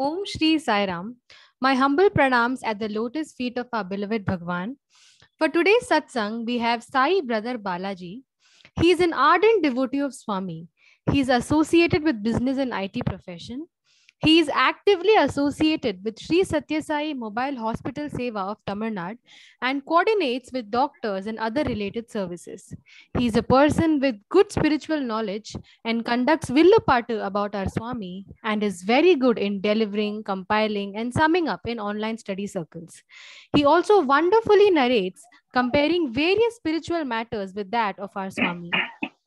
Om Shri Sai Ram. My humble pranams at the lotus feet of our beloved Bhagwan. For today's satsang, we have Sai brother Balaji. He is an ardent devotee of Swami. He is associated with business and IT profession. He is actively associated with Sri Satya Sai Mobile Hospital Seva of Tamil Nadu and coordinates with doctors and other related services. He is a person with good spiritual knowledge and conducts Villapattu about our Swami and is very good in delivering, compiling, and summing up in online study circles. He also wonderfully narrates, comparing various spiritual matters with that of our Swami.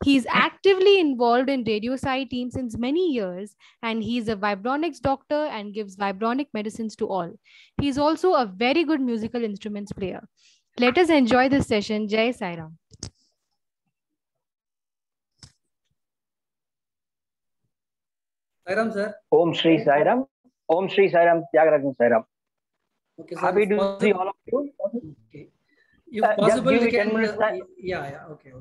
He is actively involved in Radio Sai team since many years, and he is a vibronics doctor and gives vibronic medicines to all. He is also a very good musical instruments player. Let us enjoy this session. Jai Sai Ram. Sairam sir. Om Shri Sairam. Om Shri Sairam. Tyagarajan Sairam. Okay, sir. Happy to see all of you. Okay. If possible, give we me can. 10 minutes time. Yeah. Okay.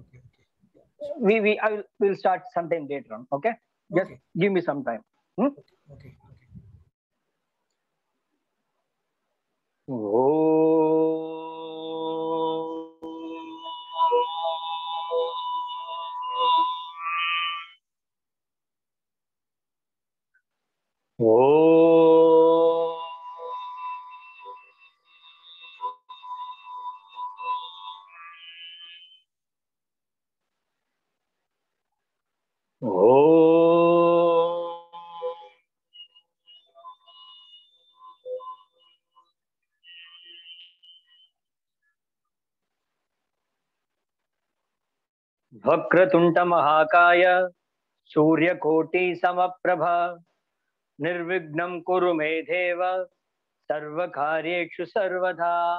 We'll start sometime later on. Okay. Just give me some time. Okay. Vakratunta Mahakaya Suryakoti Samaprabha Nirvignam Kuru Me Deva Sarvakaryeshu Sarvadha.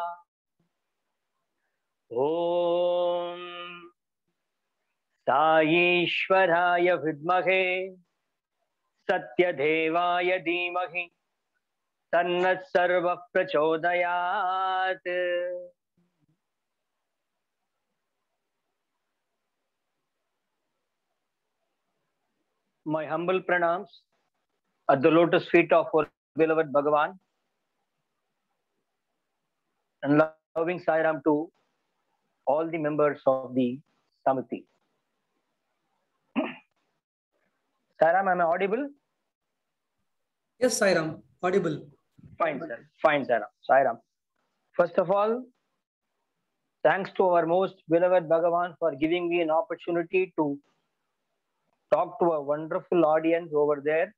Om Saishwaraya Vidmahe Satyadevaya Dhimahi Tannat Sarva Prachodayat. My humble pranams at the lotus feet of our beloved Bhagavan and loving Sairam to all the members of the Samiti. Sairam, am I audible? Yes, Sairam, audible. Fine, sir. Fine, Sairam. Sairam. First of all, thanks to our most beloved Bhagavan for giving me an opportunity to talk to a wonderful audience over there,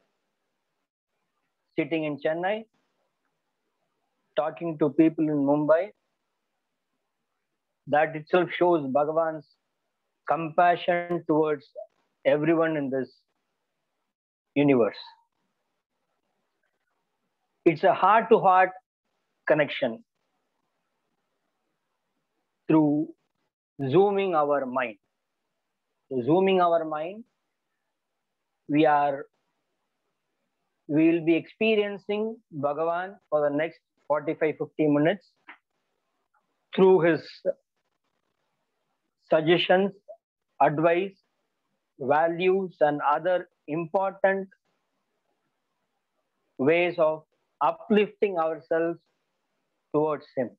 sitting in Chennai, talking to people in Mumbai. That itself shows Bhagavan's compassion towards everyone in this universe. It's a heart-to-heart connection through zooming our mind. Zooming our mind, we will be experiencing Bhagavan for the next 45-50 minutes through his suggestions, advice, values, and other important ways of uplifting ourselves towards him.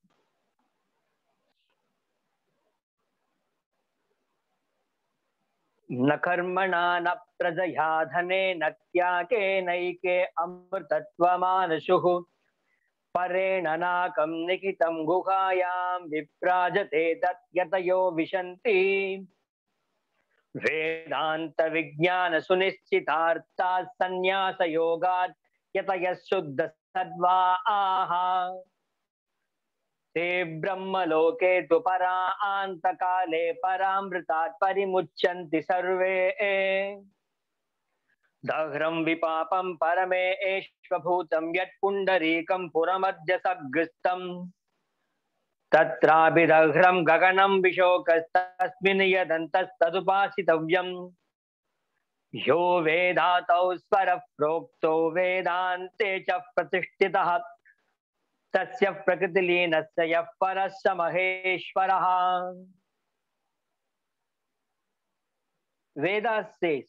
न कर्मणा न प्रजया धने न त्यागे नैके अमृतत्वमानशुः परेण नाकं निहितं गुहायां विप्राजते तत्यतयो विशन्ति वेदान्त विज्ञान सुनिश्चितार्थाः संन्यास योगात् यतयः शुद्ध सद्वाः ते ब्रह्मलोके तु परान्तकाले परामृतात् परिमुच्यन्ति सर्वे दह्रं विपापं परमेश्वभूतं यत्पुण्डरीकं पुरमद्य सगृस्तं तत्राभिदह्रं गगनं विशोकस्तस्मिन् यदन्तस्तदुपासितव्यम् यो वेदातौ स्वरः प्रोक्तो वेदान्ते च प्रतिष्ठितः तस्य प्रकृतिलीनस्य यः परः स महेश्वरः. Vedas says,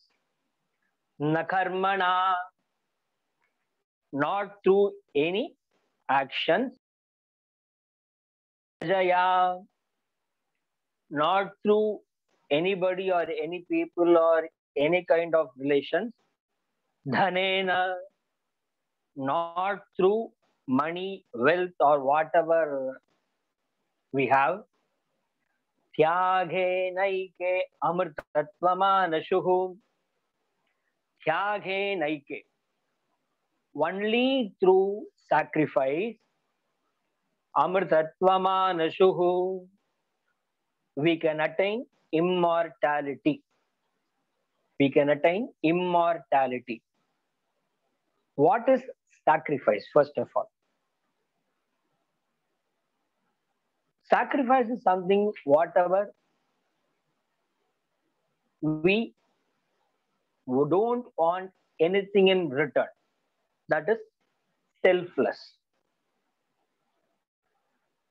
न कर्मणा, not through any actions, Jaya, not through anybody or any people or any kind of relations, dhanena, not through money, wealth, or whatever we have. Tyage naike amrtatvamanashuhu. Tyage naike. Only through sacrifice, amrtatvamanashuhu, we can attain immortality. We can attain immortality. What is sacrifice, first of all? Sacrifice is something, whatever we don't want anything in return. That is selfless.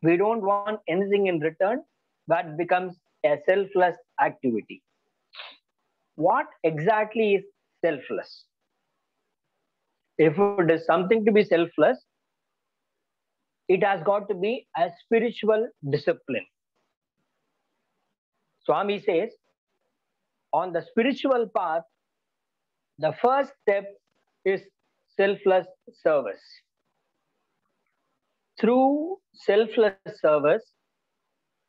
We don't want anything in return. That becomes a selfless activity. What exactly is selfless? If it is something to be selfless, it has got to be a spiritual discipline. Swami says, on the spiritual path, the first step is selfless service. Through selfless service,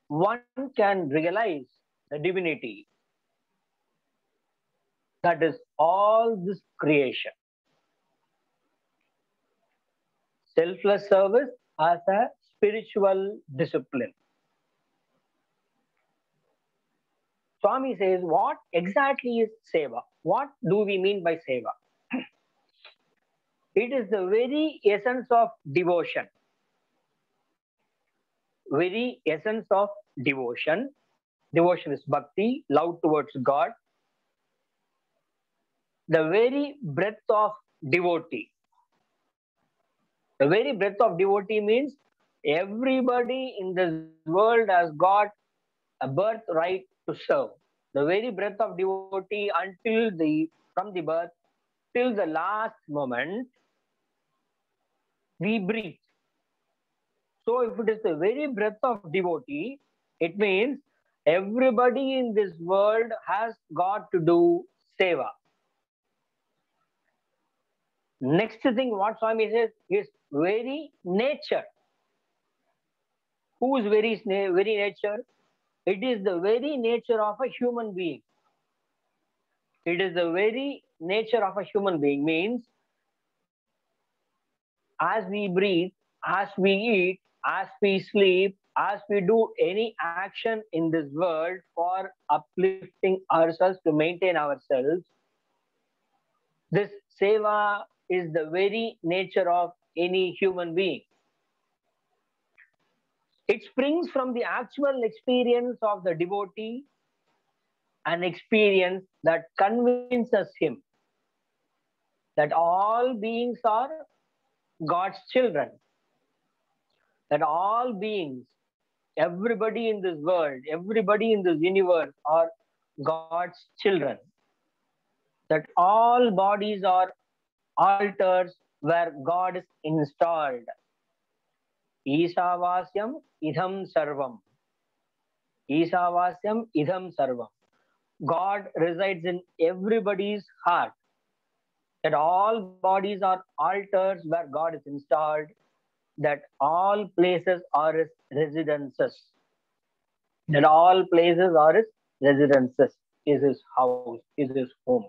one can realize the divinity that is all this creation. Selfless service as a spiritual discipline. Swami says, what exactly is seva? What do we mean by seva? It is the very essence of devotion. Very essence of devotion. Devotion is bhakti, love towards God. The very breath of devotee. The very breath of devotee means everybody in this world has got a birthright to serve. The very breath of devotee from the birth till the last moment, we breathe. So if it is the very breath of devotee, it means everybody in this world has got to do seva. Next thing what Swami says is very nature. Whose very nature? It is the very nature of a human being. It is the very nature of a human being, means as we breathe, as we eat, as we sleep, as we do any action in this world for uplifting ourselves, to maintain ourselves, this seva is the very nature of any human being. It springs from the actual experience of the devotee, an experience that convinces him that all beings are God's children, that all beings, everybody in this world, everybody in this universe are God's children, that all bodies are altars where God is installed. Ishavasyam idham sarvam. Ishavasyam idham sarvam. God resides in everybody's heart. That all bodies are altars where God is installed. That all places are his residences. That all places are his residences, is his house, is his home.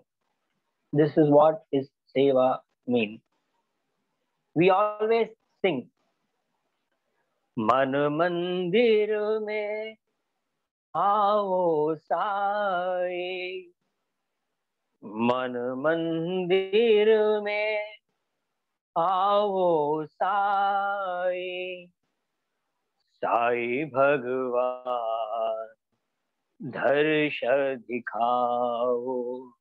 This is what is seva means. We always sing, Man mandir mein aao sai, Man mandir mein aao sai, Sai Bhagwan दर्श दिखाओ,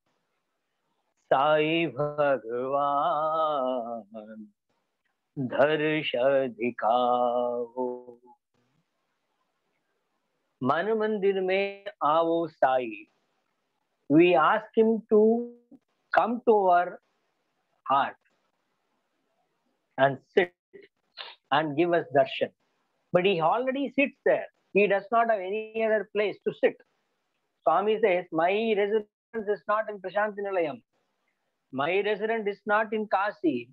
साई भगवान दर्श दिखाओ. मन मंदिर में आओ Sai. We ask him to come to our heart. and sit and give us darshan. But he already sits there. He does not have any other place to sit. Swami says, my residence is not in Prashanti Nilayam. My residence is not in Kasi.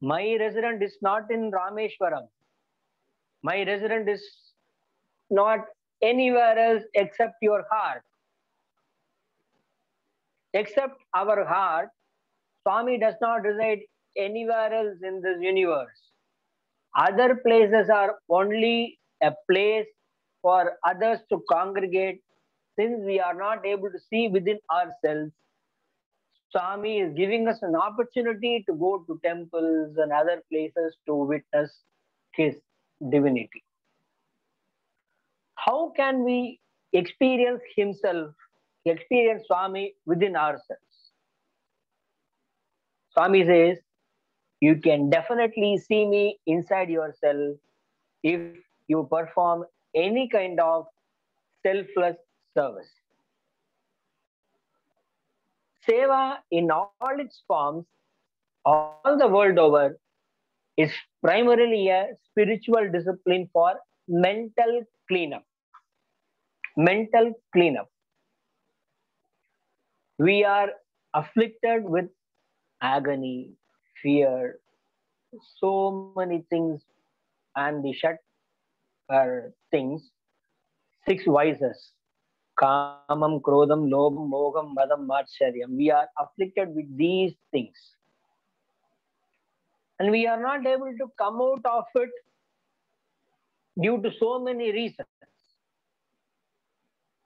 My residence is not in Rameshwaram. My residence is not anywhere else except your heart. Except our heart, Swami does not reside anywhere else in this universe. Other places are only a place for others to congregate. Since we are not able to see within ourselves, Swami is giving us an opportunity to go to temples and other places to witness his divinity. How can we experience himself, experience Swami within ourselves? Swami says, you can definitely see me inside yourself if you perform any kind of selfless service. Seva in all its forms, all the world over, is primarily a spiritual discipline for mental cleanup. Mental cleanup. We are afflicted with agony, fear, so many things, and the Shat things, 6 vices. Kamam, Krodham, Lobham, Moham, Madam, Matsyaryam. We are afflicted with these things. And we are not able to come out of it due to so many reasons.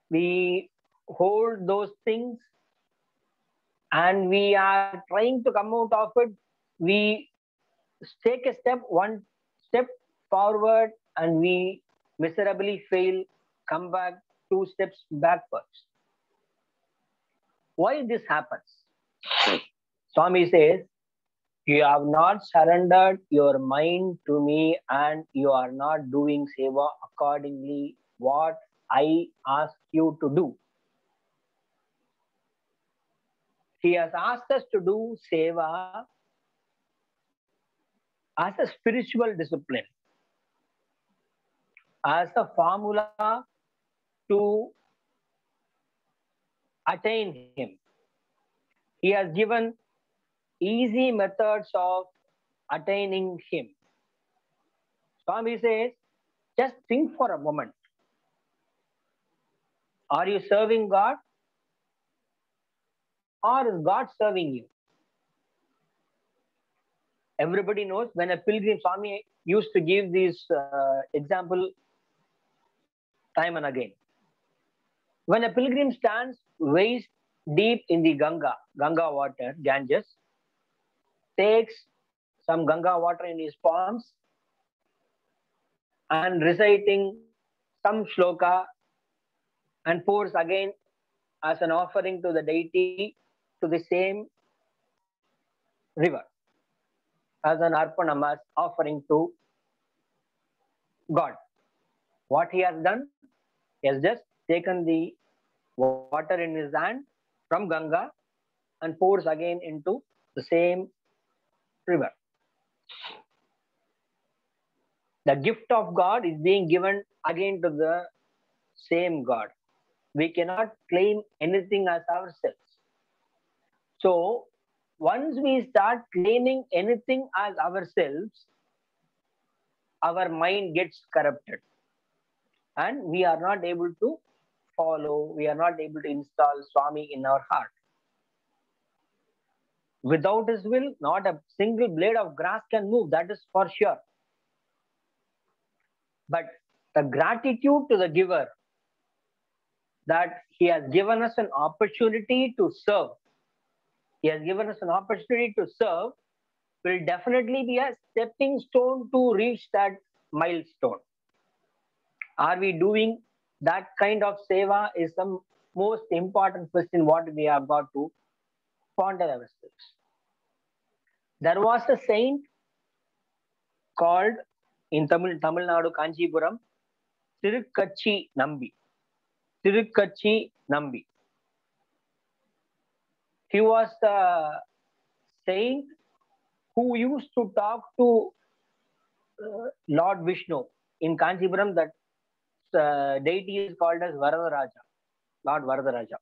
We hold those things and we are trying to come out of it. We take a step, one step forward, and we miserably fail, come back 2 steps backwards. Why this happens? Swami says, you have not surrendered your mind to me and you are not doing seva accordingly what I ask you to do. He has asked us to do seva as a spiritual discipline, as a formula to attain him. He has given easy methods of attaining him. Swami says, just think for a moment. Are you serving God? Or is God serving you? Everybody knows when a pilgrim, Swami used to give this example time and again. When a pilgrim stands waist deep in the Ganga water, Ganges, takes some Ganga water in his palms and reciting some shloka and pours again as an offering to the deity to the same river as an arpanam, as offering to God. What he has done, he has just taken the water in his hand from Ganga and pours again into the same river. The gift of God is being given again to the same God. We cannot claim anything as ourselves. So, once we start claiming anything as ourselves, our mind gets corrupted. And we are not able to follow, we are not able to install Swami in our heart. Without his will, not a single blade of grass can move, that is for sure. But the gratitude to the giver, that he has given us an opportunity to serve, he has given us an opportunity to serve, will definitely be a stepping stone to reach that milestone. Are we doing that kind of seva is the most important question what we have got to ponder ourselves. There was a saint called in Tamil Nadu, Kanchipuram, Tirukkachi Nambi. Tirukkachi Nambi. He was the saint who used to talk to Lord Vishnu in Kanchipuram. That deity is called as Varadaraja, Lord Varadaraja.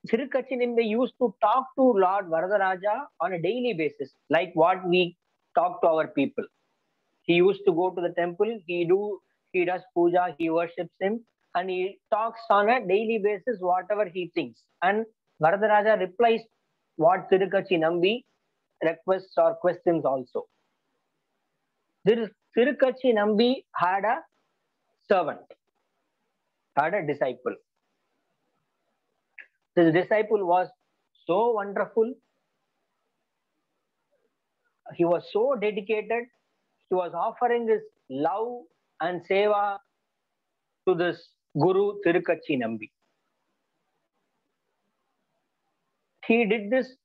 Tirukachiyambi used to talk to Lord Varadaraja on a daily basis, like what we talk to our people. He used to go to the temple, he does puja, he worships him, and he talks on a daily basis whatever he thinks. And Varadaraja replies what Tirukachiyambi requests or questions also. Tirukachiyambi had a servant, had a disciple. This disciple was so wonderful. He was so dedicated. He was offering his love and seva to this Guru Tirukachiyambi. He did this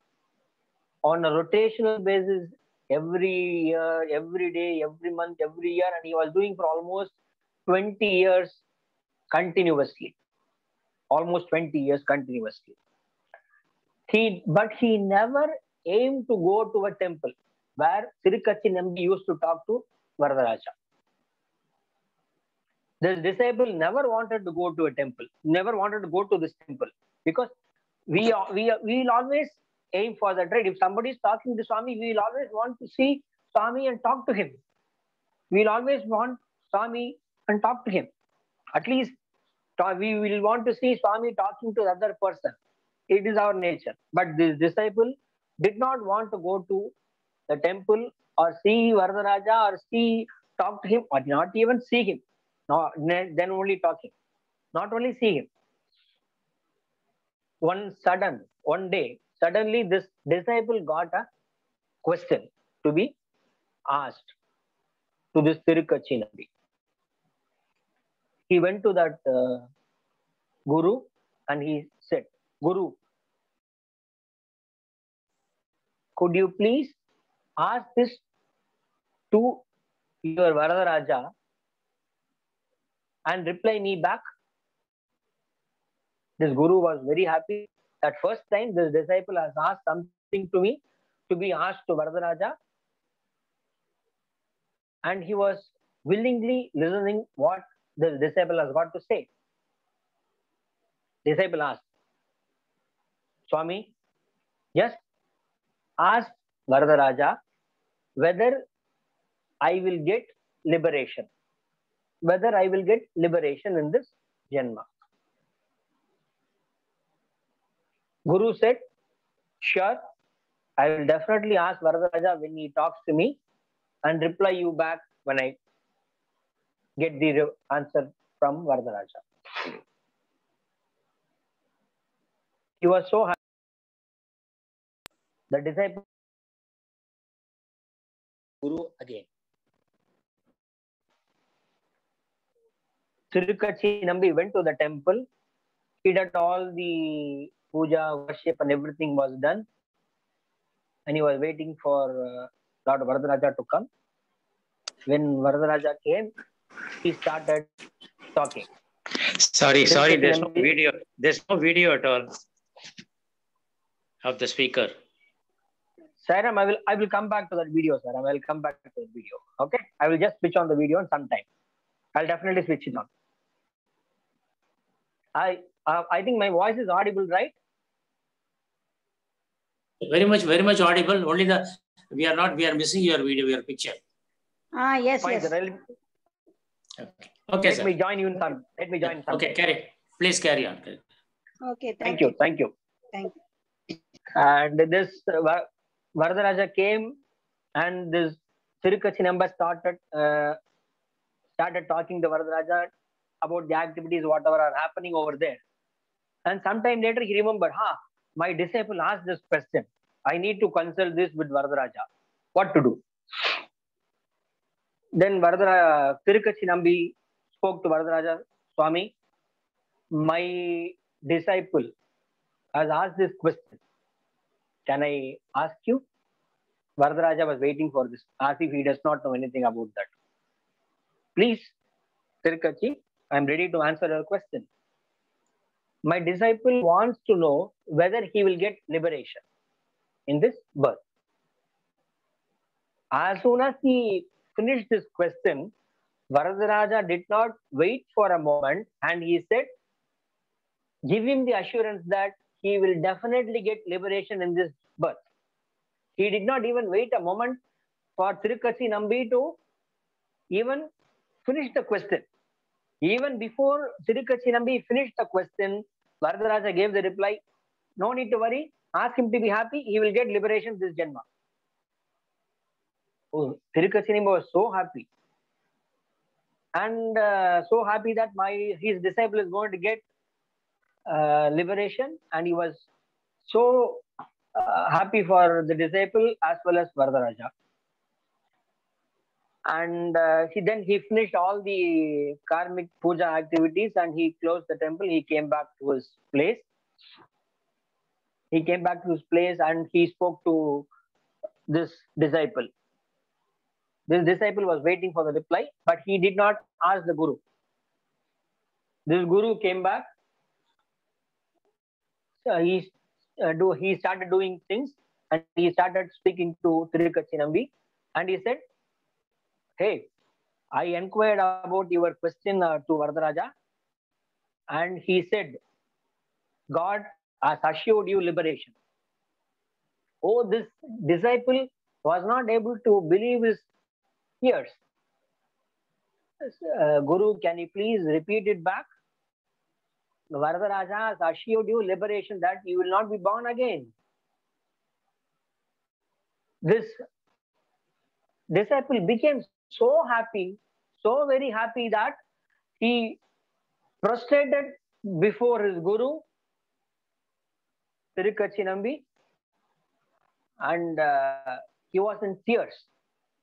on a rotational basis every year, every day, every month, every year, and he was doing for almost 20 years continuously. Almost 20 years continuously. But he never aimed to go to a temple where Tirukachiyambi used to talk to Varadaraja. This disciple never wanted to go to a temple, never wanted to go to this temple, because we'll always aim for that, right? If somebody is talking to Swami, we'll always want to see Swami and talk to him. We'll always want Swami and talk to him. At least we will want to see Swami talking to the other person. It is our nature. But this disciple did not want to go to the temple or see Varadaraja or talk to him, or not even see him. No, then only talking. Not only see him. One day, suddenly this disciple got a question to be asked to this Tirukachiyambi. He went to that Guru and he said, Guru, could you please ask this to your Varadaraja and reply me back? This Guru was very happy that first time this disciple has asked something to me to be asked to Varadaraja, and he was willingly listening what the disciple has got to say. Disciple asked, Swami, just ask Varadaraja whether I will get liberation. Whether I will get liberation in this Janma. Guru said, sure, I will definitely ask Varadaraja when he talks to me and reply you back when I get the answer from Varadaraja. He was so happy. The disciple Guru again. Tirukachiyambi went to the temple. He did all the puja, worship, and everything was done. And he was waiting for Lord Varadaraja to come. When Varadaraja came, he started talking. Sorry, there's no video. There's no video at all of the speaker. Sairam, I will come back to that video, Sairam. I will come back to that video. Okay? I will just switch on the video in some time. I'll definitely switch it on. I think my voice is audible, right? Very much audible. Only we are missing your video, your picture. Yes, Fine, yes. sir. Okay, Let sir. me join you in some. Okay, please carry on. Okay, Thank you. Thank you. And this Varadaraja came, and this Tirukachiyambi started talking to Varadaraja about the activities, whatever are happening over there. And sometime later he remembered, my disciple asked this question. I need to consult this with Varadaraja. What to do? Then Tirukachiyambi spoke to Varadaraja, Swami, my disciple has asked this question. Can I ask you? Varadaraja was waiting for this, as if he does not know anything about that. Please, Tirukachi, I am ready to answer your question. My disciple wants to know whether he will get liberation. in this birth. As soon as he finished this question, Varadaraja did not wait for a moment and he said, give him the assurance that he will definitely get liberation in this birth. He did not even wait a moment for Tirukatchi Nambi to even finish the question. Even before Tirukatchi Nambi finished the question, Varadaraja gave the reply, no need to worry, ask him to be happy, he will get liberation this Janma. Oh, Tirukatchi Nambi was so happy. And so happy that his disciple is going to get liberation, and he was so happy for the disciple as well as Varadaraja. And he finished all the karmic puja activities and he closed the temple. He came back to his place. And he spoke to this disciple. This disciple was waiting for the reply, but he did not ask the Guru. This Guru came back. He started doing things and he started speaking to Tirukatchi Nambi and he said, hey, I inquired about your question to Varadaraja and he said, God has assured you liberation. Oh, this disciple was not able to believe his ears. Guru, can you please repeat it back? Varadaraja has assured you liberation, that you will not be born again. This disciple became so happy, so very happy that he prostrated before his Guru, Tirukatchi Nambi, and he was in tears.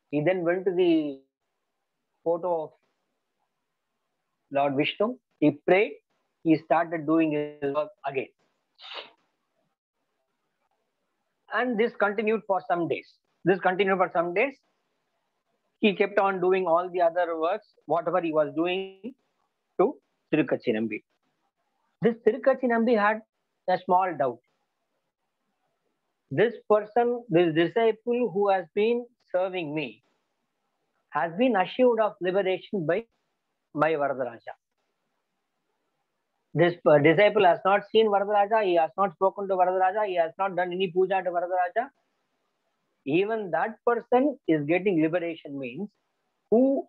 He then went to the photo of Lord Vishnu. He prayed. He started doing his work again. And this continued for some days. He kept on doing all the other works, whatever he was doing to Tirukatchi Nambi. This Tirukatchi Nambi had a small doubt. This person, this disciple who has been serving me, has been assured of liberation by Varadaraja. This disciple has not seen Varadaraja, he has not spoken to Varadaraja, he has not done any puja to Varadaraja. Even that person is getting liberation means, who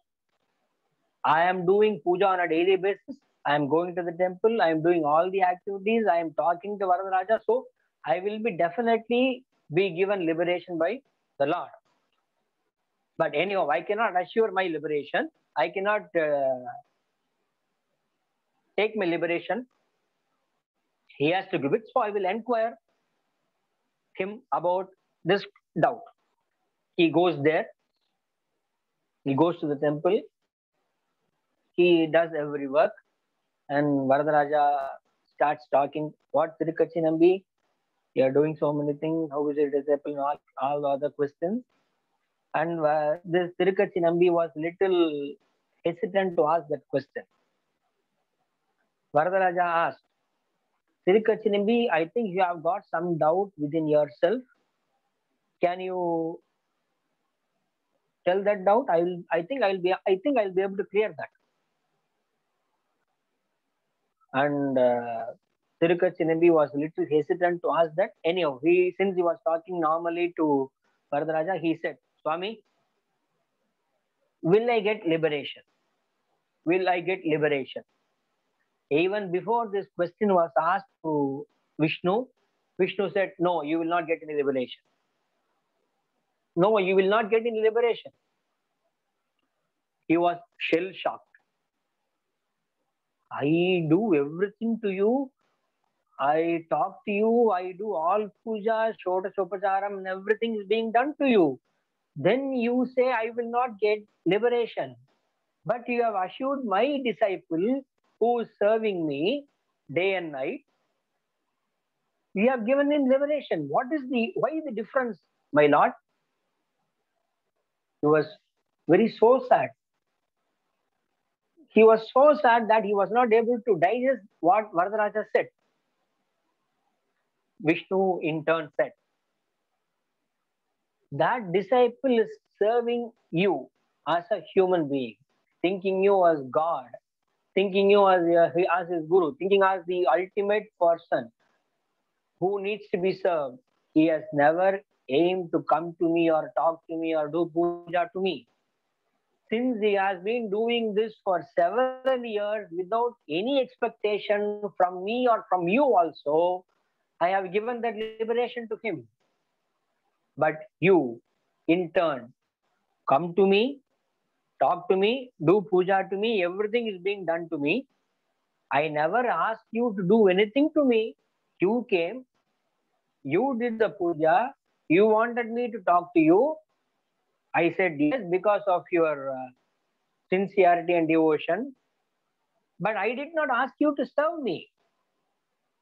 I am doing puja on a daily basis, I am going to the temple, I am doing all the activities, I am talking to Varadaraja, so I will be definitely be given liberation by the Lord. But anyhow, I cannot assure my liberation. I cannot take my liberation. He has to give it. So I will inquire him about this doubt. He goes there. He goes to the temple. He does every work. And Varadaraja starts talking. What, Tirukatchi Nambi? You are doing so many things. How is your disciple? All the other questions. And this Tirukatchi Nambi was little hesitant to ask that question. Varadaraja asked, Tirukatchi Nambi, I think you have got some doubt within yourself. Can you tell that doubt? I think I'll be able to clear that. And Tirukatchi Nambi was a little hesitant to ask that. Anyhow, since he was talking normally to Varadaraja, he said, Swami, will I get liberation? Will I get liberation? Even before this question was asked to Vishnu, Vishnu said, no, you will not get any liberation. No, you will not get any liberation. He was shell-shocked. I do everything to you. I talk to you. I do all puja, shodasopacharam, and everything is being done to you. Then you say, I will not get liberation. But you have assured my disciple who is serving me day and night, you have given him liberation. Why the difference, my Lord? He was so sad. He was so sad that he was not able to digest what Varadaraja said. Vishnu in turn said, that disciple is serving you as a human being, thinking you as God, thinking you as his guru, thinking as the ultimate person who needs to be served. He has never aimed to come to me or talk to me or do puja to me. Since he has been doing this for several years without any expectation from me or from you also, I have given that liberation to him. But you, in turn, come to me, talk to me, do puja to me, everything is being done to me. I never asked you to do anything to me. You came, you did the puja, you wanted me to talk to you. I said yes because of your sincerity and devotion. But I did not ask you to serve me.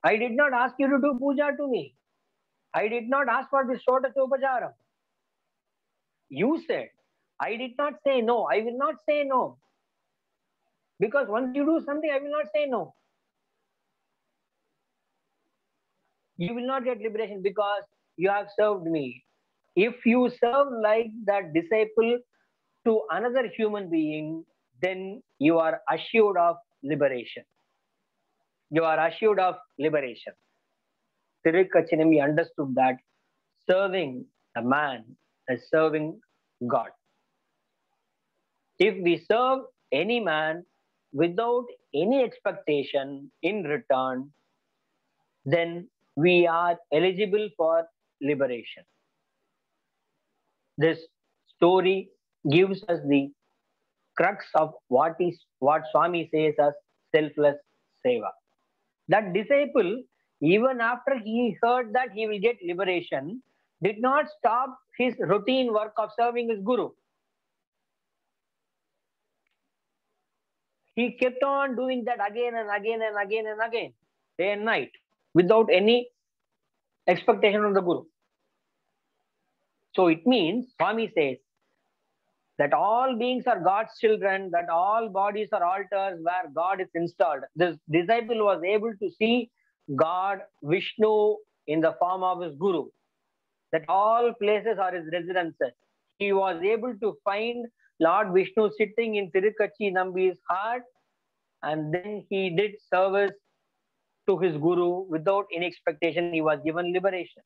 I did not ask you to do puja to me. I did not ask for this Shodacha Upacharam. You said, I did not say no. I will not say no. Because once you do something, I will not say no. You will not get liberation because you have served me. If you serve like that disciple to another human being, then you are assured of liberation. You are assured of liberation. Tirukachinam understood that serving a man is serving God. If we serve any man without any expectation in return, then we are eligible for liberation. This story gives us the crux of what Swami says as selfless seva. That disciple, even after he heard that he will get liberation, did not stop his routine work of serving his guru. He kept on doing that again and again and again and again, day and night, without any expectation of the guru. So it means, Swami says, that all beings are God's children, that all bodies are altars where God is installed. This disciple was able to see God, Vishnu, in the form of his guru, that all places are his residences. He was able to find Lord Vishnu sitting in Tirukachi Nambi's heart, and then he did service to his guru without any expectation. He was given liberation.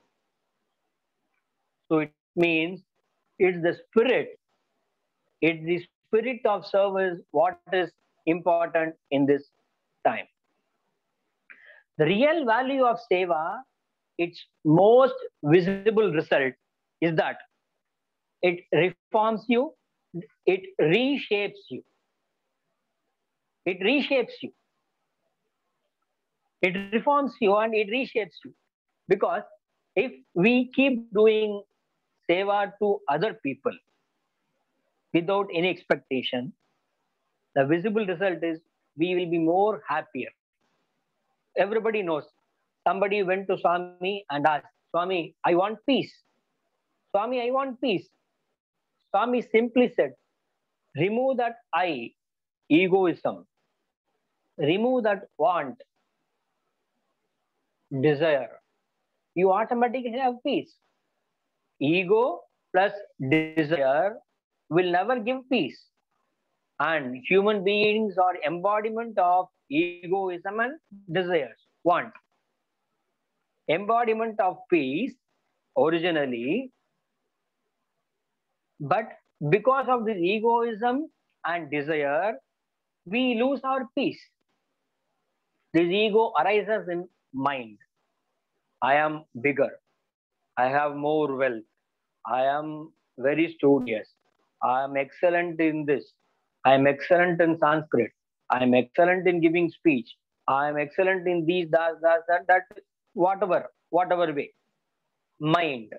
So it means it's the spirit of service what is important in this time. The real value of seva, its most visible result is that it reforms you, it reshapes you. It reshapes you. It reforms you and it reshapes you. Because if we keep doing seva to other people without any expectation, the visible result is we will be more happier. Everybody knows. Somebody went to Swami and asked, Swami, I want peace. Swami, I want peace. Swami simply said, remove that I, egoism. Remove that want, desire. You automatically have peace. Ego plus desire will never give peace. And human beings are embodiment of egoism and desires, want. Embodiment of peace originally, but because of this egoism and desire, we lose our peace. This ego arises in mind. I am bigger. I have more wealth. I am very studious. I am excellent in this. I am excellent in Sanskrit. I am excellent in giving speech. I am excellent in these, that, whatever way. Mind.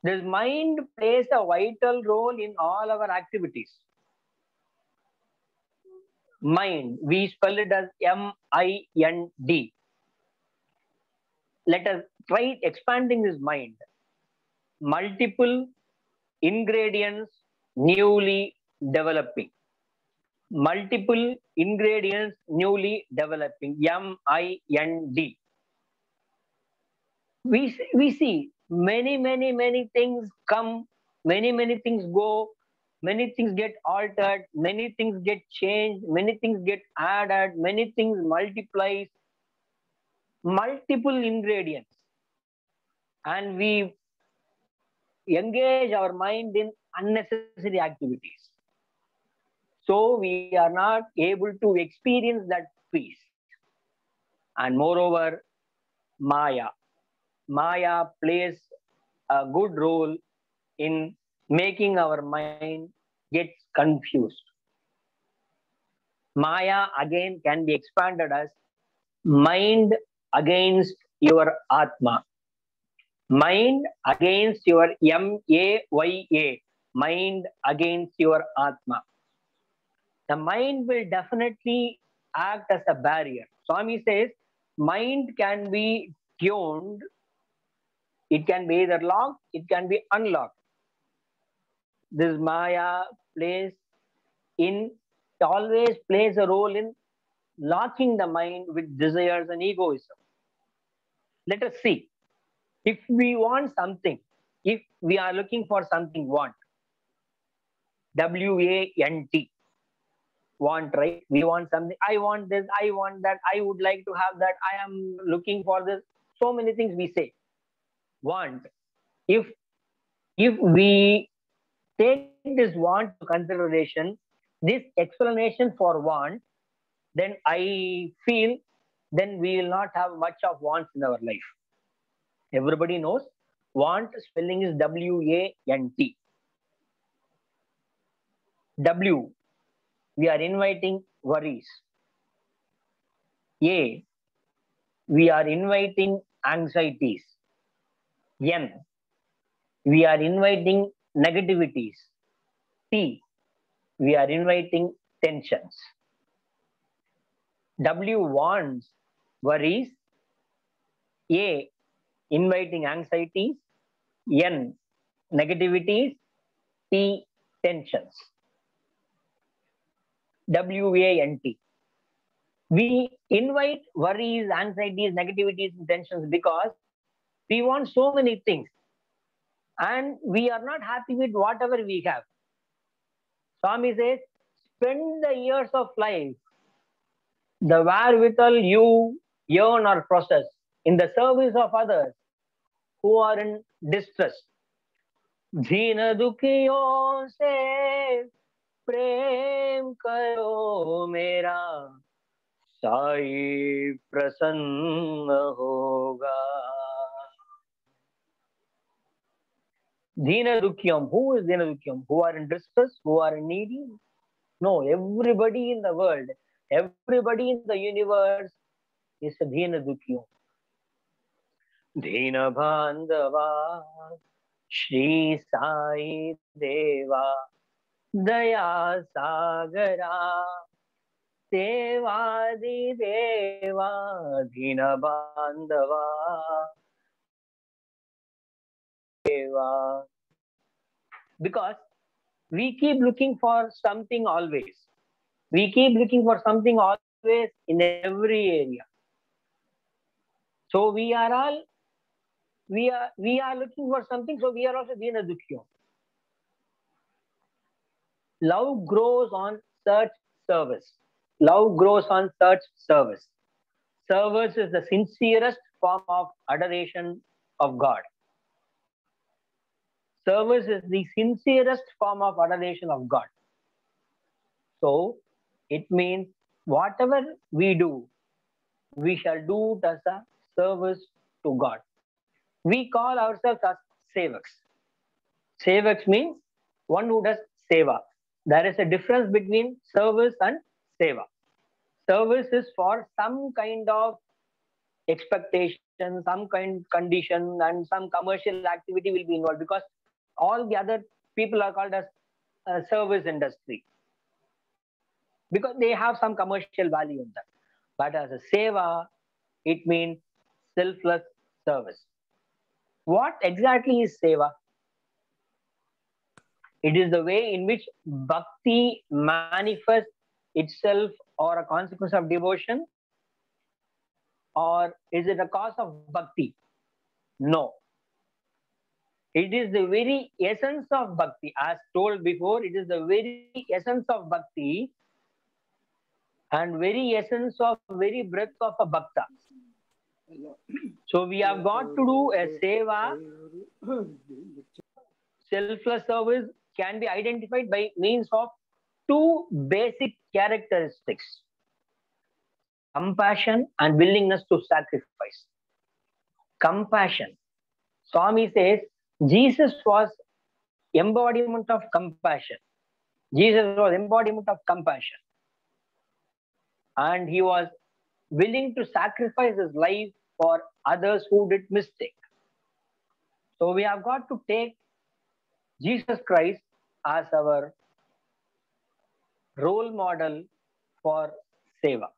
This mind plays a vital role in all our activities. Mind, we spell it as M-I-N-D. Let us try expanding this mind. Multiple ingredients newly developing. Multiple ingredients newly developing. M-I-N-D. We see many things come Many things go, many things get altered, many things get changed, many things get added, many things multiplies, multiple ingredients, and we engage our mind in unnecessary activities. So we are not able to experience that peace. And moreover, Maya. Maya plays a good role in making our mind get confused. Maya again can be expanded as mind against your Atma. Mind against your M-A-Y-A. Mind against your Atma. The mind will definitely act as a barrier. Swami says, mind can be tuned. It can be either locked, it can be unlocked. This Maya always plays a role in locking the mind with desires and egoism. Let us see. If we want something, if we are looking for something, want. W-A-N-T. Want, right? We want something. I want this, I want that, I would like to have that, I am looking for this. So many things we say. Want. If we take this want to consideration, this explanation for want, then I feel then we will not have much of wants in our life. Everybody knows want spelling is W-A-N-T. W, we are inviting worries. A, we are inviting anxieties. N, we are inviting negativities. T, we are inviting tensions. W wants worries. A, inviting anxieties. N, negativities. T, tensions. W-A-N-T. We invite worries, anxieties, negativities, and tensions because we want so many things and we are not happy with whatever we have. Swami says, spend the years of life, the wherewithal you yearn or process, in the service of others who are in distress. Dheena dukhiyon se prem karo mera, Sai prasanna hoga. Dheena dukhyam. Who is Dheena dukhyam? Who are in distress? Who are in needy? No, everybody in the world, everybody in the universe is a Dheena dukhyam. Dheena bandhava Shri Sai Deva Daya Sagara Devadi Deva Dheena bandhava Deva. Because we keep looking for something always. We keep looking for something always in every area. So we are all we are looking for something, so we are also Dheena dukhyam. Love grows on such service. Love grows on such service. Service is the sincerest form of adoration of God. Service is the sincerest form of adoration of God. So it means whatever we do, we shall do it as a service to God. We call ourselves as sevaks. Sevaks means one who does seva. There is a difference between service and seva. Service is for some kind of expectation, some kind of condition, and some commercial activity will be involved because all the other people are called as service industry because they have some commercial value in that. But as a seva, it means selfless service. What exactly is seva? It is the way in which bhakti manifests itself or a consequence of devotion, or is it a cause of bhakti? No. It is the very essence of bhakti. As told before, it is the very essence of bhakti and very essence of very breadth of a bhakta. So we have got to do a seva. Selfless service can be identified by means of two basic characteristics: compassion and willingness to sacrifice. Compassion. Swami says Jesus was embodiment of compassion. Jesus was embodiment of compassion. And he was willing to sacrifice his life for others who did mistake. So we have got to take Jesus Christ as our role model for seva.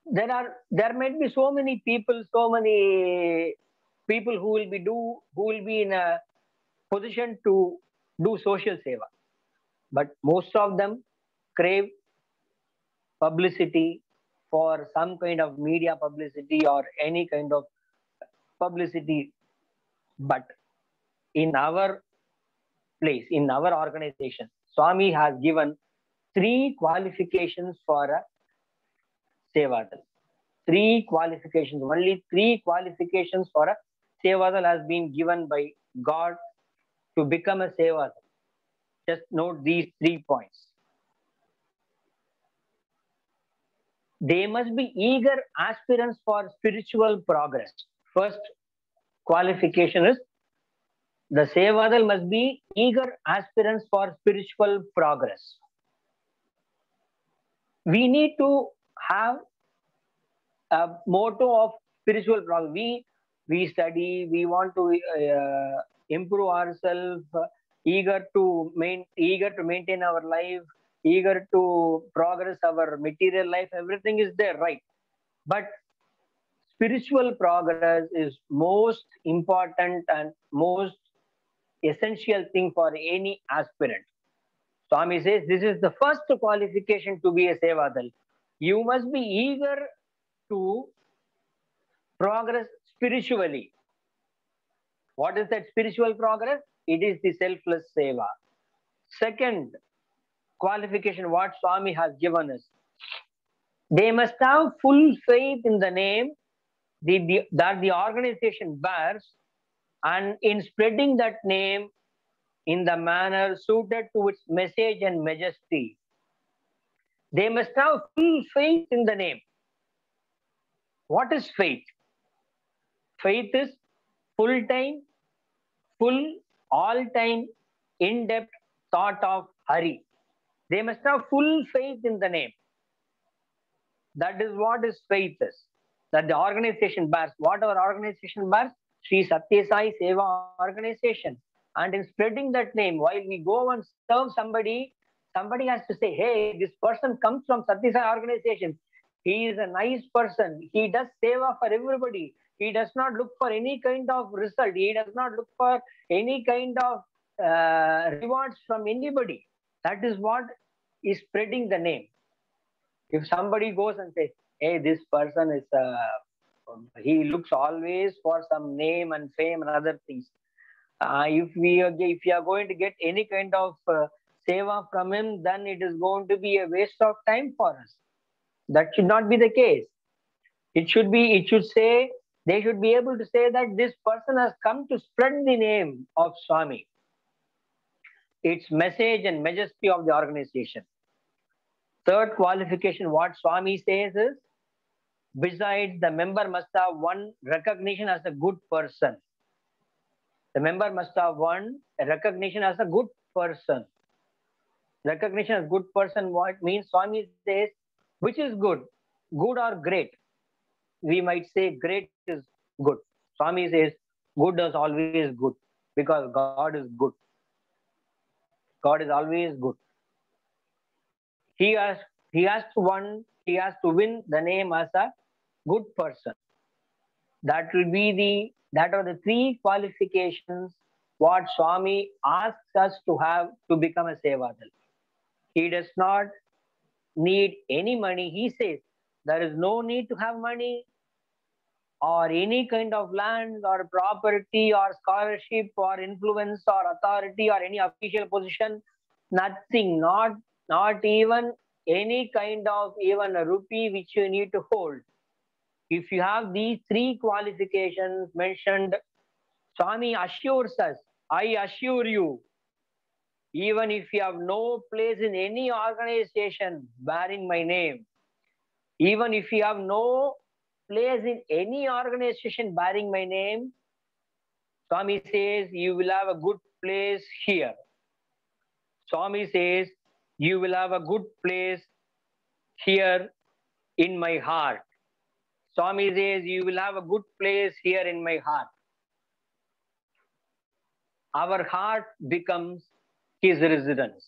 There might be so many people who will be in a position to do social seva, but most of them crave publicity for some kind of media publicity or any kind of publicity. But in our place, in our organization, Swami has given 3 qualifications for a Sevadal. 3 qualifications, only 3 qualifications for a Sevadal has been given by God to become a Sevadal. Just note these 3 points. They must be eager aspirants for spiritual progress. First qualification is the Sevadal must be eager aspirants for spiritual progress. We need to have a motto of spiritual progress. We study, we want to improve ourselves, eager to maintain our life, eager to progress our material life. Everything is there, right? But spiritual progress is most important and most essential thing for any aspirant. Swami says this is the first qualification to be a Sevadal. You must be eager to progress spiritually. What is that spiritual progress? It is the selfless seva. Second qualification what Swami has given us. They must have full faith in the name that the organization bears, and in spreading that name in the manner suited to its message and majesty. They must have full faith in the name. What is faith? Faith is full-time, full, all-time, in-depth thought of Hari. They must have full faith in the name. That is what is faith is. That the organization bears. What our organization bears? Sri Satya Sai Seva organization. And in spreading that name, while we go and serve somebody, somebody has to say, hey, this person comes from Satya Sai organization. He is a nice person. He does seva for everybody. He does not look for any kind of result. He does not look for any kind of rewards from anybody. That is what is spreading the name. If somebody goes and says, hey, this person is, he looks always for some name and fame and other things. If you are going to get any kind of seva from him, then it is going to be a waste of time for us. That should not be the case. They should be able to say that this person has come to spread the name of Swami, its message and majesty of the organization. Third qualification, what Swami says is, besides, the member must have one recognition as a good person. The member must have one recognition as a good person. Recognition as good person, what means? Swami says, which is good? Good or great? We might say great is good. Swami says, good is always good because God is good. God is always good. He has to win the name as a good person. That are the 3 qualifications what Swami asks us to have to become a Sevadal. He does not need any money. He says there is no need to have money or any kind of land or property or scholarship or influence or authority or any official position, nothing, not even any kind of even a rupee which you need to hold. If you have these three qualifications mentioned, Swami assures us, I assure you, even if you have no place in any organization bearing my name, even if you have no place in any organization bearing my name, Swami says you will have a good place here. Swami says you will have a good place here in my heart. Swami says you will have a good place here in my heart. Our heart becomes his residence.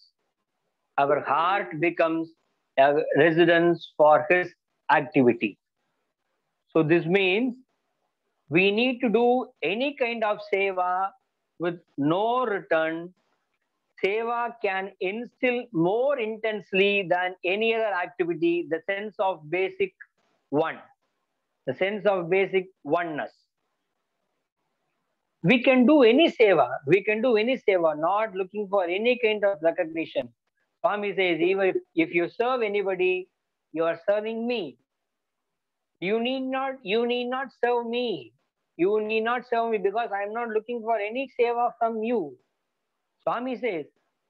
Our heart becomes a residence for his activity. So this means we need to do any kind of seva with no return. Seva can instill more intensely than any other activity the sense of basic one, the sense of basic oneness. We can do any seva. We can do any seva, not looking for any kind of recognition. Swami says, even if you serve anybody, you are serving me. You need not serve me. You need not serve me because I am not looking for any seva from you. Swami says,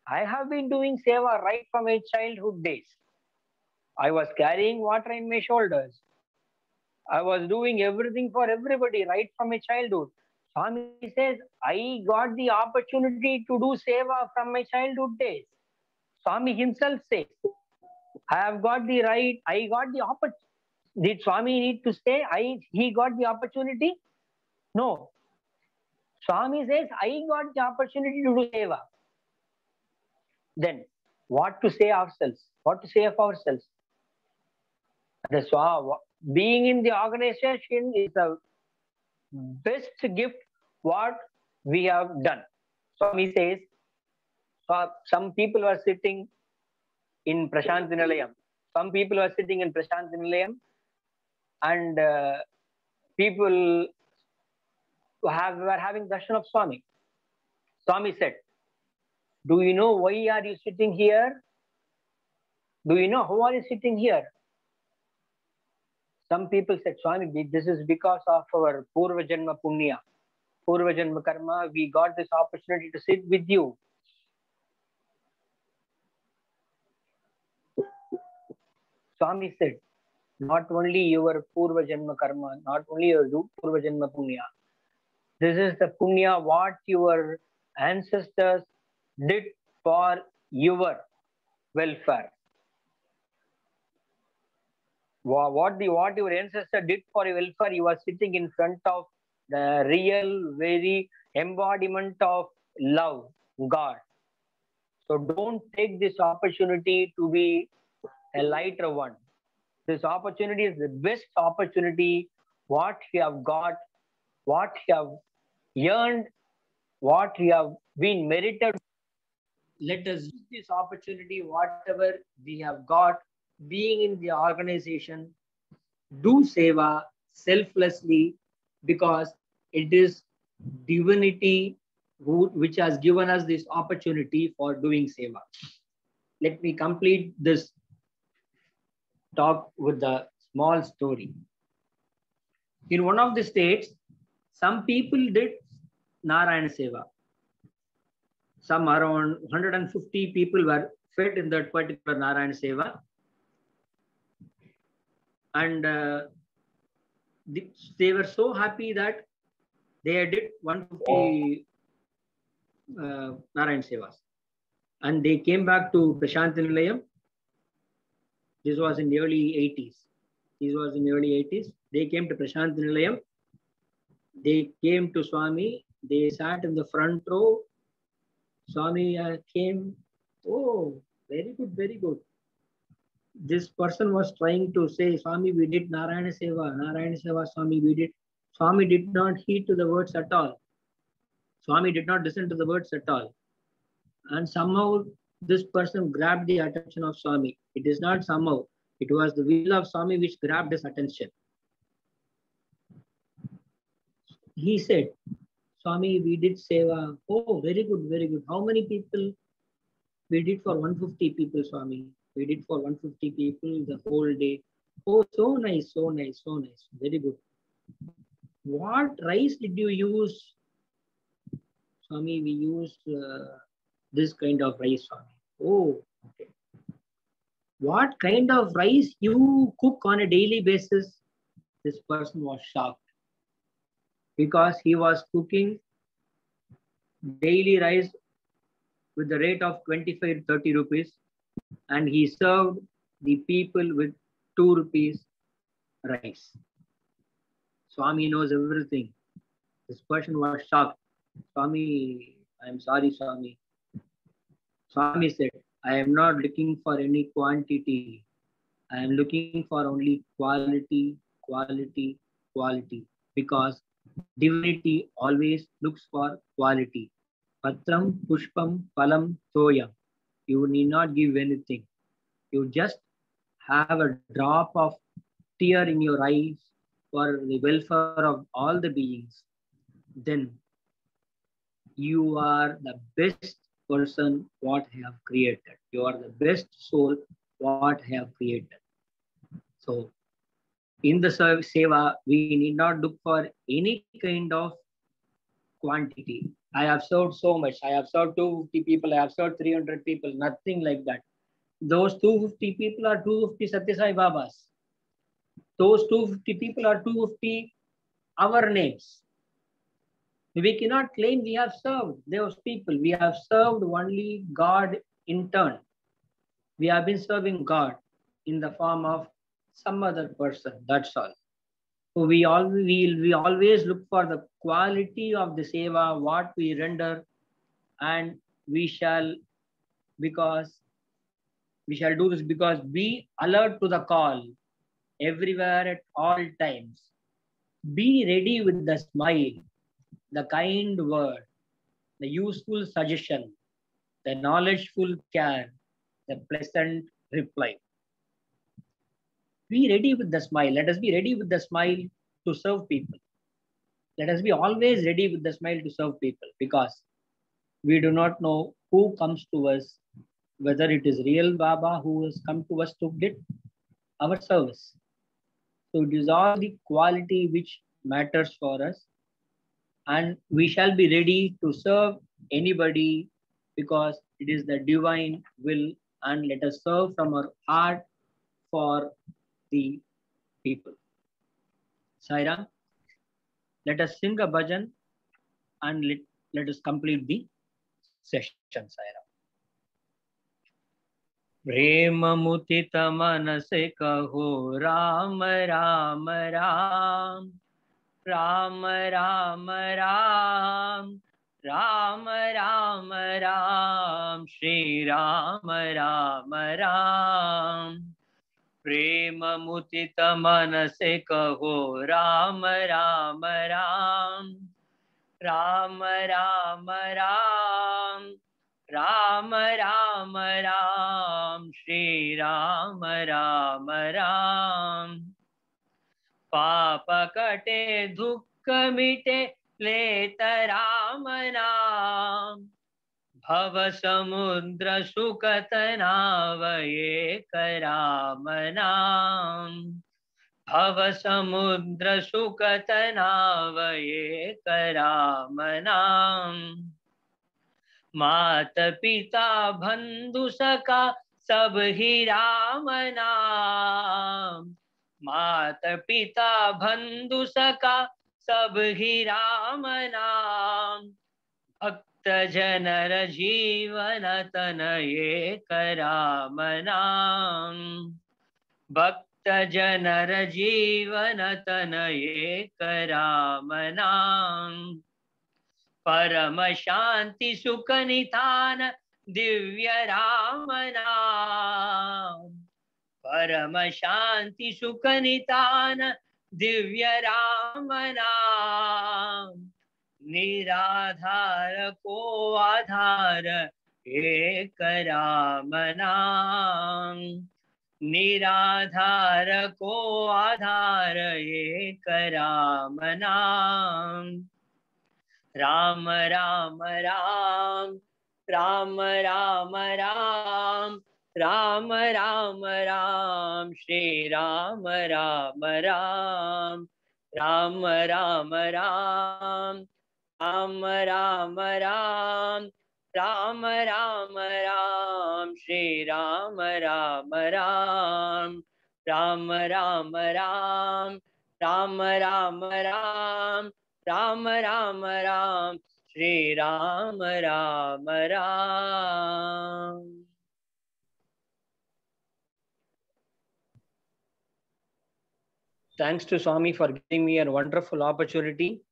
I have been doing seva right from my childhood days. I was carrying water in my shoulders. I was doing everything for everybody right from my childhood. Swami says, I got the opportunity to do seva from my childhood days. Swami himself says, I have got the right, I got the opportunity. Did Swami need to say he got the opportunity? No. Swami says, I got the opportunity to do seva. Then, what to say ourselves? What to say of ourselves? Being in the organization is the best gift what we have done. Swami says, some people were sitting in Prashanti Nilayam. Some people were sitting in Prashanti Nilayam, and people were having darshan of Swami. Swami said, do you know why are you sitting here? Do you know who are you sitting here? Some people said, Swami, this is because of our Purva Janma Punya, Purva Janma Karma. We got this opportunity to sit with you. Swami said, not only your Purva Janma Karma, not only your Purva Janma Punya. This is the Punya what your ancestors did for your welfare. What your ancestor did for your welfare, you are sitting in front of the real, very embodiment of love, God. So don't take this opportunity to be a lighter one. This opportunity is the best opportunity, what you have got, what you have earned, what you have been merited. Let us use this opportunity, whatever we have got, being in the organization, do seva selflessly, because it is divinity which has given us this opportunity for doing seva. Let me complete this talk with a small story. In one of the states, some people did Narayana Seva. Some around 150 people were fed in that particular Narayana Seva. And they were so happy that they did 150 Narayana Sevas. And they came back to Prashanti Nilayam. This was in the early 80s. They came to Prashanti Nilayam. They came to Swami. They sat in the front row. Swami came. Oh, very good, very good. This person was trying to say, Swami, we did Narayana Seva, Swami, we did. Swami did not heed to the words at all. Swami did not listen to the words at all. And somehow this person grabbed the attention of Swami. It is not somehow. It was the will of Swami which grabbed his attention. he said, Swami, we did seva. Oh, very good, very good. How many people? We did for 150 people, Swami. We did for 150 people the whole day. Oh, so nice, so nice, so nice. Very good. What rice did you use? Swami, we used this kind of rice, Swami. Oh, okay. What kind of rice you cook on a daily basis? This person was shocked because he was cooking daily rice with the rate of 25-30 rupees, and he served the people with 2 rupees rice. Swami knows everything. This person was shocked. Swami, I am sorry, Swami. Swami said, I am not looking for any quantity. I am looking for only quality, quality, quality. Because divinity always looks for quality. Patram, pushpam, phalam, toyam. You need not give anything. You just have a drop of tear in your eyes for the welfare of all the beings. Then you are the best person what I have created. You are the best soul what I have created. So in the service seva, we need not look for any kind of quantity. I have served so much. I have served 250 people. I have served 300 people. Nothing like that. Those 250 people are 250 Satya Sai Babas. Those 250 people are 250 our names. We cannot claim we have served those people. We have served only God in turn. We have been serving God in the form of some other person. That's all. So we always look for the quality of the seva, what we render, and we shall do this because be alert to the call everywhere at all times. Be ready with the smile, the kind word, the useful suggestion, the knowledgeful care, the pleasant reply. Be ready with the smile. Let us be ready with the smile to serve people. Let us be always ready with the smile to serve people because we do not know who comes to us, whether it is real Baba who has come to us to get our service. So it is all the quality which matters for us, and we shall be ready to serve anybody because it is the divine will, and let us serve from our heart for the people. Sairam, let us sing a bhajan and let us complete the session, Sairam. प्रेम मुदित मन से कहो राम राम राम, राम राम राम, राम राम राम, श्री राम राम राम। प्रेम मुदित मन से कहो राम राम राम, राम राम राम, राम राम राम, श्री राम राम राम। पाप कटे दुख मिटे लेत राम नाम, भव समुद्र सुखत नाव एक राम नाम, भव समुद्र सुखत नाव एक राम नाम। मात पिता बंधु सखा सब ही राम नाम, मात पिता बंधु सखा सब ही राम नाम। भक्त जनर जीवन तन एक राम नाम, भक्त जनर जीवन तन एक राम नाम। परम शांति सुख निधान दिव्य राम नाम, परम शांति सुख निधान दिव्य राम नाम। निराधार को आधार एक राम नाम, निराधार को आधार एक राम नाम। Ram Ram Ram, Ram Ram Ram, Ram Ram Ram, Shri Ram Ram Ram, Ram Ram Ram, Ram Ram Ram, Ram Ram Ram, Shri Ram Ram Ram, Ram Ram Ram, Ram Ram Ram, Ram Ram Ram, Shri Ram Ram Ram. Thanks to Swami for giving me a wonderful opportunity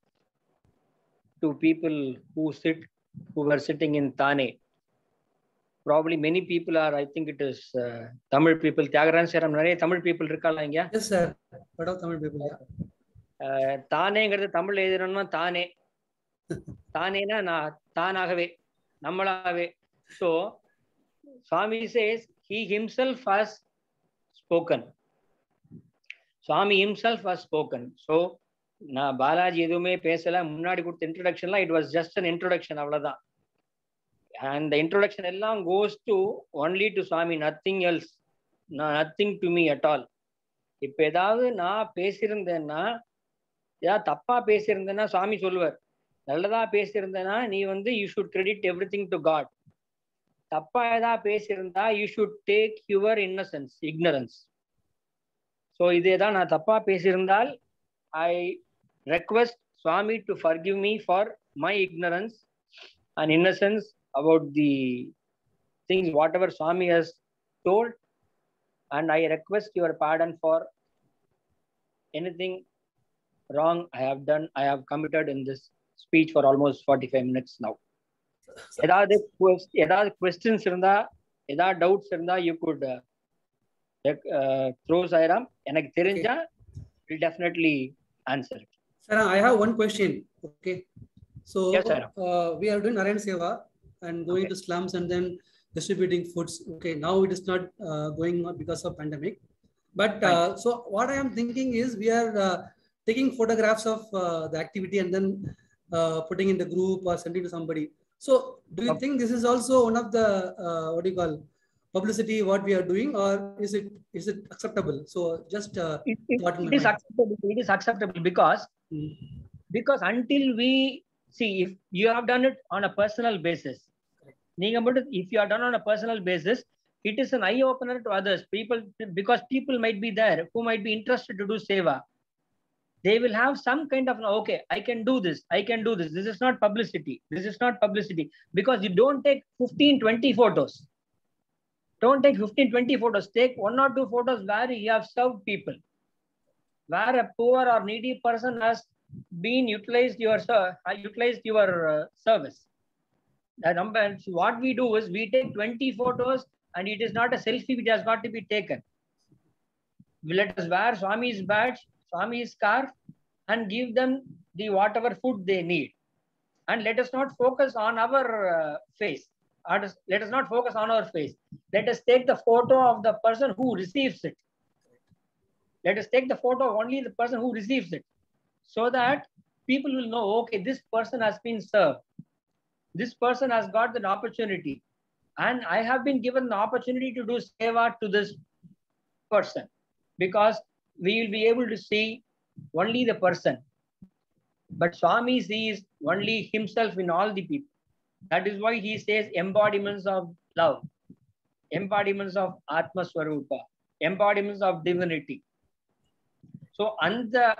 to people who were sitting in Thane. Probably many people are, I think it is Tamil people. Tyagaran Saram, nare Tamil people irukala inga? Yes, sir. What of Tamil people? Yeah. Thaneங்கிறது Tamil எழுதணும்னா தானே தானேனா நான் தானாகவே நம்மளாகவே. So Swami says he himself has spoken. Swami himself has spoken. So நான் பாலாஜி எதுவுமே பேசல, முன்னாடி கொடுத்த இன்ட்ரோடக்ஷன்லாம் it was just an introduction, அவ்வளவுதான். And the introduction எல்லாம் goes to only to Swami, nothing else, nothing to me at all. இப்ப ஏதாவது நான் பேசியிருந்தேன்னா, ஏதாவது தப்பா பேசியிருந்தேன்னா சுவாமி சொல்லுவார், நல்லதா பேசியிருந்தேன்னா நீ வந்து you should credit everything to God. தப்பா ஏதாவது பேசியிருந்தா you should take your innocence, ignorance. So இதே தான், நான் தப்பா பேசியிருந்தால் I request Swami to forgive me for my ignorance and innocence about the things whatever Swami has told, and I request your pardon for anything wrong I have done, I have committed in this speech for almost 45 minutes now. ஏதாவது questions இருந்தா, ஏதாவது doubts இருந்தா you could throw Sairam. எனக்கு தெரிஞ்சா will definitely answer it. Sir, I have one question. Okay. So yes, we are doing Narayan Seva and going to slums and then distributing foods. Okay, now it is not going on because of pandemic. But so what I am thinking is we are taking photographs of the activity and then putting in the group or sending to somebody. So do you think this is also one of the what do you call publicity what we are doing, or is it acceptable? So just it is acceptable. It is acceptable because until we see, if you have done it on a personal basis, if you are done on a personal basis, it is an eye opener to others. Because people might be there who might be interested to do seva. They will have some kind of, okay, I can do this. This is not publicity. Because you don't take 15-20 photos. Don't take 15-20 photos. Take 1 or 2 photos where you have served people, where a poor or needy person has been utilized your service. What we do is we take 20 photos, and it is not a selfie which has got to be taken. We let us wear Swami's badge, Swami's scarf, and give them the whatever food they need. And let us not focus on our face. Let us not focus on our face. Let us take the photo of the person who receives it. Let us take the photo of only the person who receives it, so that people will know, okay, this person has been served. This person has got the opportunity. And I have been given the opportunity to do seva to this person, because we will be able to see only the person. But Swami sees only himself in all the people. That is why he says embodiments of love, embodiments of Atma Swarupa, embodiments of divinity. So until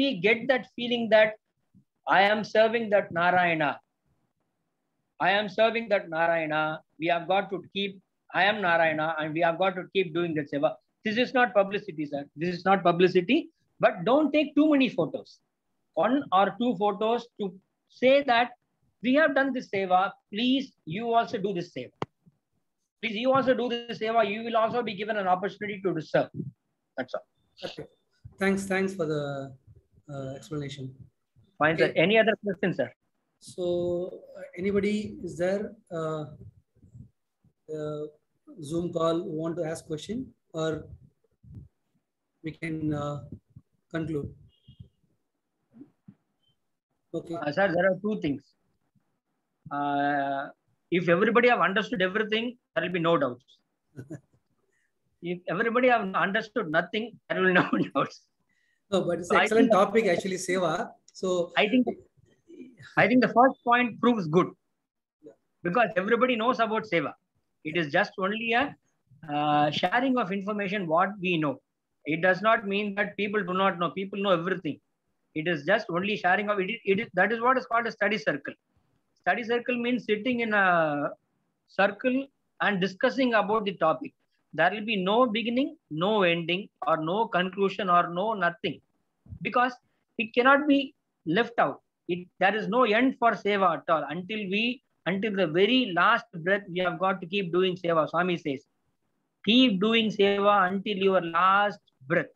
we get that feeling that I am serving that Narayana, we have got to keep, I am Narayana, and we have got to keep doing the seva. This is not publicity, sir. This is not publicity. But don't take too many photos. 1 or 2 photos to say that we have done this seva. Please, you also do this seva. Please, you also do this seva. You will also be given an opportunity to serve. That's all. Okay. Thanks for the explanation. Fine, okay. Sir. Any other questions, sir? So, anybody is there? Zoom call want to ask question, or we can conclude? Okay. Sir, there are two things. If everybody have understood everything, there will be no doubts. If everybody have understood nothing, there will be no doubts. No, but it's So an I excellent think- topic actually, Seva. So I think the first point proves good, because everybody knows about Seva. It is just only a sharing of information what we know. It does not mean that people do not know. People know everything. It is just only sharing of it. That is what is called a study circle. Study circle means sitting in a circle and discussing about the topic. There will be no beginning, no ending, or no conclusion, or no nothing, because it cannot be left out. There is no end for Seva at all. Until the very last breath, we have got to keep doing Seva. Swami says, keep doing Seva until your last breath.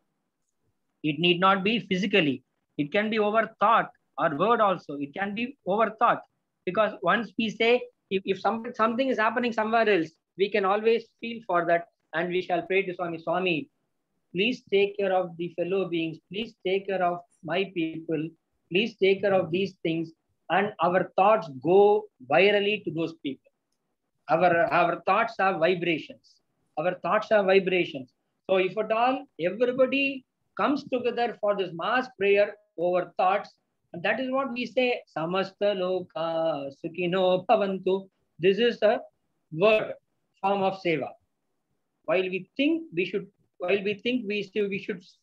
It need not be physically. It can be over thought or word also. It can be over thought. Because once we say, if something is happening somewhere else, we can always feel for that, and we shall pray to Swami. Swami, please take care of the fellow beings. Please take care of my people. Please take care of these things. And our thoughts go virally to those people. Our thoughts have vibrations. Our thoughts have vibrations. So if at all everybody comes together for this mass prayer over thoughts, and that is what we say, Samasta Loka Sukhino Bhavantu. This is a word form of Seva. While we think we should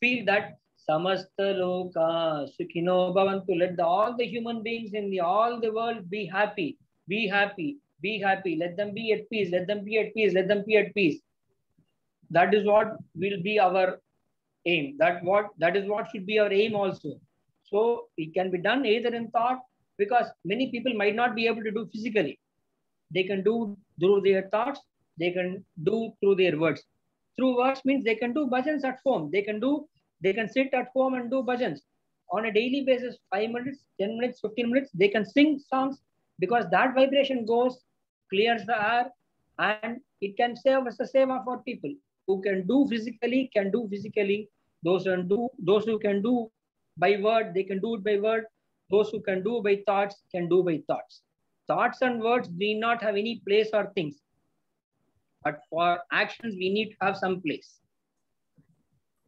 feel that Samasta Loka Sukhino Bhavantu. Let all the human beings in all the world be happy, be happy, be happy. Let them be at peace. Let them be at peace. Let them be at peace. That is what will be our aim. That is what should be our aim also. So it can be done either in thought, because many people might not be able to do physically. They can do through their thoughts. They can do through their words. Through words means they can do bhajans at home. They can sit at home and do bhajans on a daily basis. 5 minutes, 10 minutes, 15 minutes. They can sing songs, because that vibration goes, clears the air, and it can serve as a seva for people who can do physically, can do physically. Those who can do by word, they can do it by word. Those who can do by thoughts can do by thoughts. Thoughts and words need not have any place or things. But for actions, we need to have some place.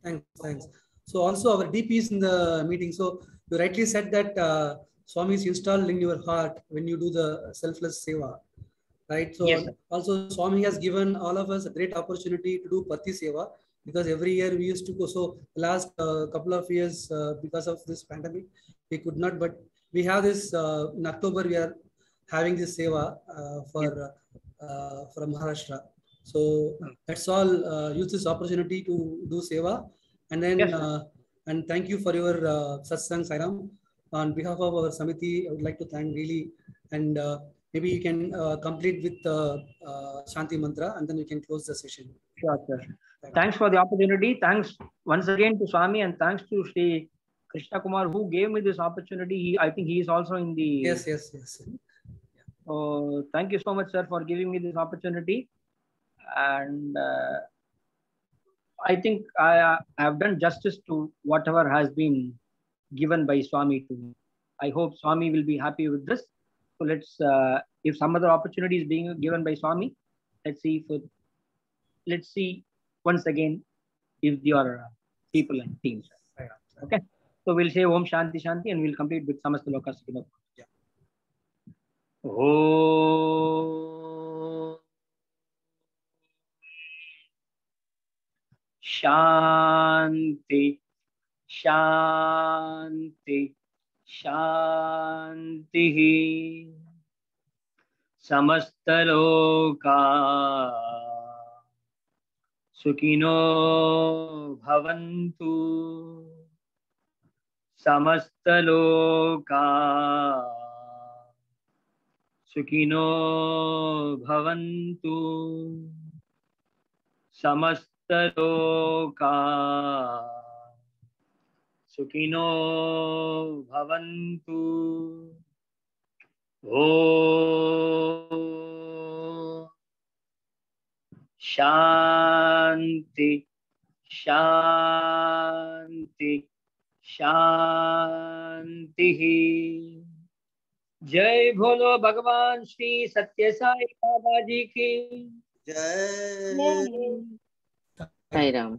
Thanks. So also our DPs in the meeting. So you rightly said that Swami is installed in your heart when you do the selfless seva, right? So Yes, also Swami has given all of us a great opportunity to do Pati seva, because every year we used to go. So last couple of years, because of this pandemic, we could not. But we have this in October. We are having this seva from Maharashtra. So let's all use this opportunity to do seva, and then and thank you for your satsang, Sairam. On behalf of our Samiti, I would like to thank really, and maybe you can complete with Shanti Mantra, and then we can close the session. Sure, sir. Thanks for the opportunity. Thanks once again to Swami, and thanks to Sri Krishna Kumar, who gave me this opportunity. I think he is also in the... Yes. Thank you so much, sir, for giving me this opportunity. And I think I have done justice to whatever has been given by Swami to me. I hope Swami will be happy with this. So let's, if some other opportunity is being given by Swami, let's see once again if your people and teams. Okay. So we'll say Om Shanti Shanti, and we'll complete with Samasta Loka Sukhino. Yeah. Om Shanti Shanti Shanti. Samasta Loka Sukhino Bhavantu. Samasta Loka Sukhino Bhavantu. Samasta Loka Sukhino Bhavantu. Om Shanti Shanti Shanti. जय बोलो भगवान श्री सत्य साई बाबा जी की जय साई राम।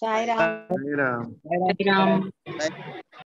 साई राम। राम। साई राम।